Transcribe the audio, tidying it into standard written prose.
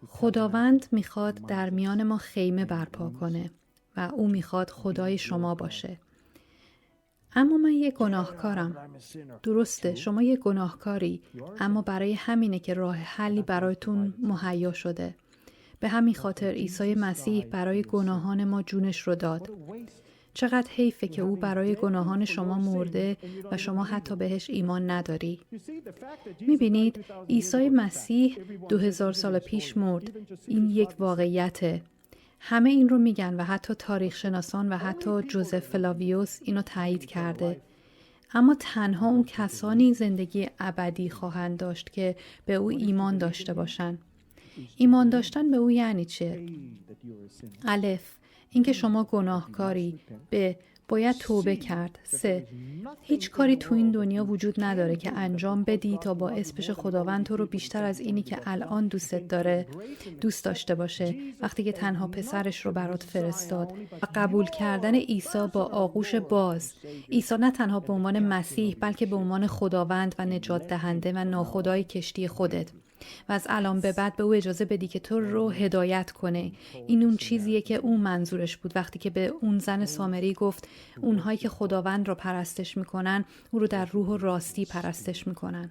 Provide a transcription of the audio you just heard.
خداوند میخواد در میان ما خیمه برپا کنه و او میخواد خدای شما باشه. اما من یک گناهکارم. درسته، شما یک گناهکاری، اما برای همینه که راه حلی برایتون مهیا شده. به همین خاطر عیسی مسیح برای گناهان ما جونش رو داد. چقدر حیفه که او برای گناهان شما مرده و شما حتی بهش ایمان نداری. میبینید عیسی مسیح 2000 سال پیش مرد. این یک واقعیته. همه این رو میگن و حتی تاریخ شناسان و حتی جوزف فلاویوس اینو تایید کرده. اما تنها اون کسانی زندگی ابدی خواهند داشت که به او ایمان داشته باشن. ایمان داشتن به او یعنی چه؟ الف، اینکه شما گناهکاری. ب، باید توبه کرد. 3، هیچ کاری تو این دنیا وجود نداره که انجام بدی تا باعث بشه خداوند تو رو بیشتر از اینی که الان دوستت داره دوست داشته باشه وقتی که تنها پسرش رو برات فرستاد. و قبول کردن عیسی با آغوش باز. عیسی نه تنها به عنوان مسیح بلکه به عنوان خداوند و نجات دهنده و ناخدای کشتی خودت. و از الان به بعد به او اجازه بدی که تو رو هدایت کنه. این اون چیزیه که اون منظورش بود وقتی که به اون زن سامری گفت اونهایی که خداوند رو پرستش میکنن او رو در روح و راستی پرستش میکنن.